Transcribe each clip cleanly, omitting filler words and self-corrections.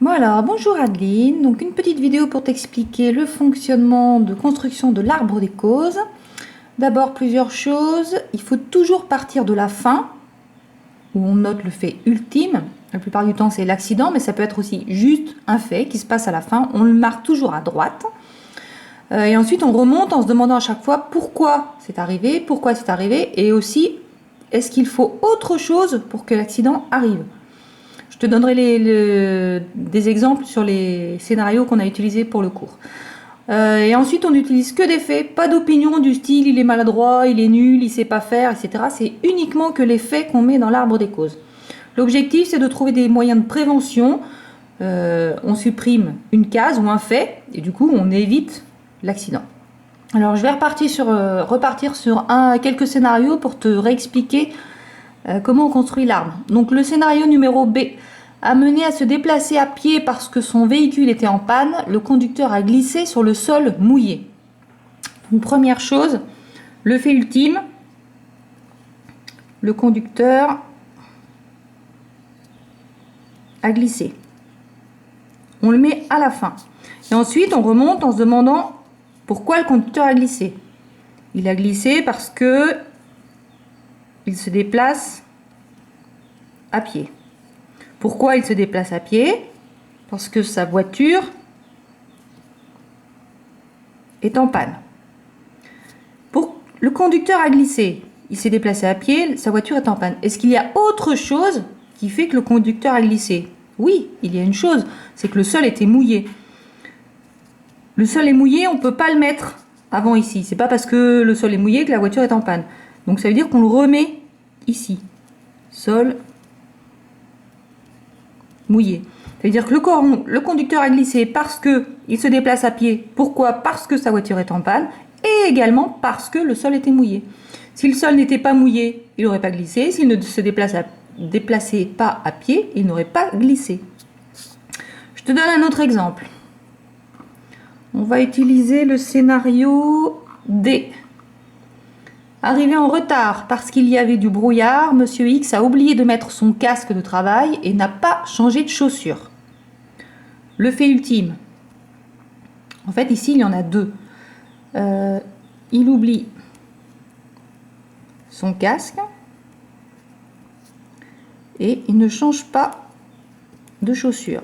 Voilà, bonjour Adeline. Donc une petite vidéo pour t'expliquer le fonctionnement de construction de l'arbre des causes. D'abord plusieurs choses. Il faut toujours partir de la fin, où on note le fait ultime. La plupart du temps c'est l'accident, mais ça peut être aussi juste un fait qui se passe à la fin. On le marque toujours à droite. Et ensuite on remonte en se demandant à chaque fois pourquoi c'est arrivé, et aussi est-ce qu'il faut autre chose pour que l'accident arrive. Je te donnerai des exemples sur les scénarios qu'on a utilisés pour le cours. Et ensuite, on n'utilise que des faits, pas d'opinion du style il est maladroit, il est nul, il sait pas faire, etc. C'est uniquement que les faits qu'on met dans l'arbre des causes. L'objectif, c'est de trouver des moyens de prévention. On supprime une case ou un fait, et du coup, on évite l'accident. Alors, je vais repartir sur quelques scénarios pour te réexpliquer comment on construit l'arbre. Donc le scénario numéro B: amené à se déplacer à pied parce que son véhicule était en panne, le conducteur a glissé sur le sol mouillé. Donc, première chose, le fait ultime, le conducteur a glissé. On le met à la fin. Et ensuite, on remonte en se demandant pourquoi le conducteur a glissé. Il a glissé parce que il se déplace à pied. Pourquoi il se déplace à pied? Parce que sa voiture est en panne. Le conducteur a glissé, il s'est déplacé à pied, sa voiture est en panne. Est-ce qu'il y a autre chose qui fait que le conducteur a glissé? Oui, il y a une chose, c'est que le sol était mouillé. Le sol est mouillé, on ne peut pas le mettre avant ici. C'est pas parce que le sol est mouillé que la voiture est en panne. Donc ça veut dire qu'on le remet ici. Sol mouillé. Ça veut dire que le conducteur a glissé parce qu'il se déplace à pied. Pourquoi? Parce que sa voiture est en panne. Et également parce que le sol était mouillé. Si le sol n'était pas mouillé, il n'aurait pas glissé. S'il ne se déplaçait pas à pied, il n'aurait pas glissé. Je te donne un autre exemple. On va utiliser le scénario D. Arrivé en retard parce qu'il y avait du brouillard, Monsieur X a oublié de mettre son casque de travail et n'a pas changé de chaussures. Le fait ultime. En fait, ici, il y en a deux. Il oublie son casque et il ne change pas de chaussures.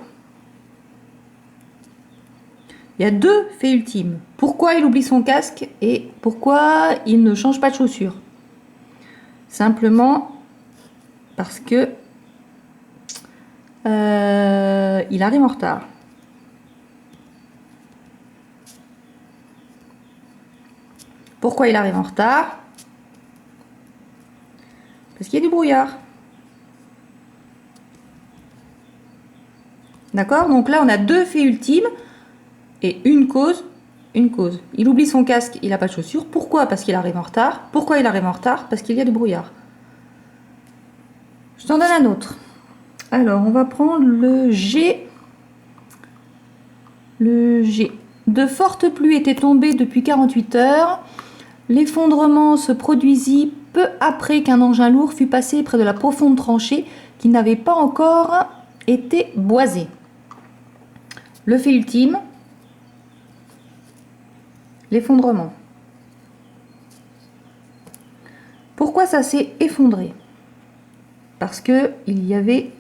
Il y a deux faits ultimes. Pourquoi il oublie son casque et pourquoi il ne change pas de chaussures? Simplement parce que il arrive en retard. Pourquoi il arrive en retard? Parce qu'il y a du brouillard. D'accord? Donc là, on a deux faits ultimes. Et une cause. Il oublie son casque, il n'a pas de chaussures. Pourquoi? Parce qu'il arrive en retard. Pourquoi il arrive en retard? Parce qu'il y a du brouillard. Je t'en donne un autre. Alors, on va prendre le G. Le G. De fortes pluies étaient tombées depuis 48 heures. L'effondrement se produisit peu après qu'un engin lourd fut passé près de la profonde tranchée qui n'avait pas encore été boisée. Le fait ultime. L'effondrement. Pourquoi ça s'est effondré? Parce que il y avait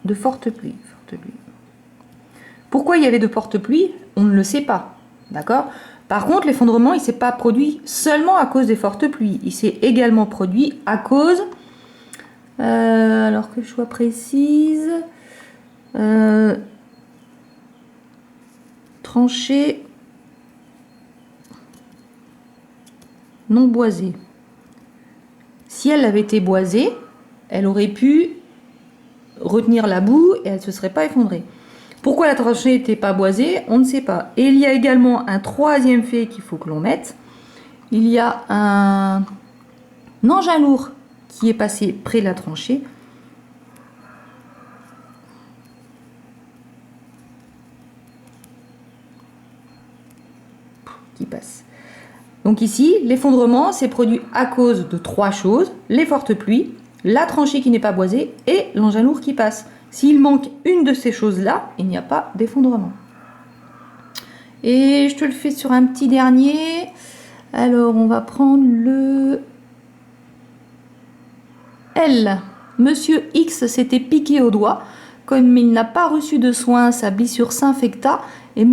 de fortes pluies. Pourquoi il y avait de fortes pluies? On ne le sait pas. D'accord? Par contre, l'effondrement, il ne s'est pas produit seulement à cause des fortes pluies. Il s'est également produit à cause, alors que je sois précise, tranchée non boisée. Si elle avait été boisée, elle aurait pu retenir la boue et elle ne se serait pas effondrée. Pourquoi la tranchée n'était pas boisée? On ne sait pas. Et il y a également un troisième fait qu'il faut que l'on mette. Il y a un engin lourd qui est passé près de la tranchée. Qui passe. Donc ici, l'effondrement s'est produit à cause de trois choses: les fortes pluies, la tranchée qui n'est pas boisée et l'engin lourd qui passe. S'il manque une de ces choses-là, il n'y a pas d'effondrement. Et je te le fais sur un petit dernier. Alors, on va prendre le L. Monsieur X s'était piqué au doigt. Comme il n'a pas reçu de soins, sa blessure s'infecta et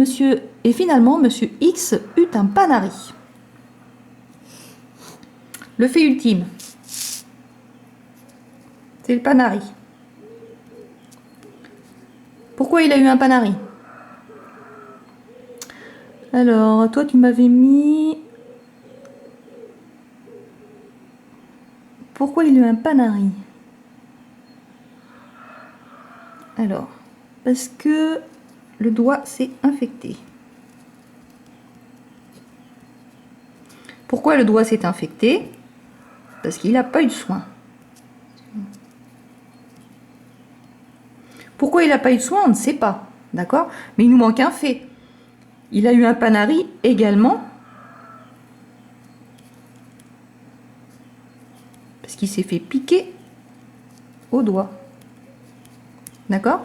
finalement, Monsieur X eut un panari. Le fait ultime, c'est le panari. Pourquoi il a eu un panari? Alors, toi, tu m'avais mis... Pourquoi il a eu un panari? Alors, parce que le doigt s'est infecté. Pourquoi le doigt s'est infecté? Parce qu'il n'a pas eu de soin. Pourquoi il n'a pas eu de soin? On ne sait pas. D'accord? Mais il nous manque un fait. Il a eu un panari également. Parce qu'il s'est fait piquer au doigt. D'accord?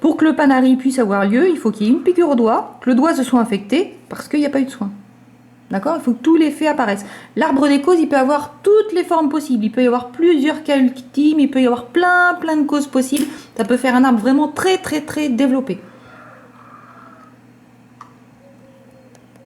Pour que le panari puisse avoir lieu, il faut qu'il y ait une piqûre au doigt, que le doigt se soit infecté, parce qu'il n'y a pas eu de soin. D'accord? Il faut que tous les faits apparaissent. L'arbre des causes, il peut avoir toutes les formes possibles. Il peut y avoir plusieurs cas ultimes, il peut y avoir plein de causes possibles. Ça peut faire un arbre vraiment très développé.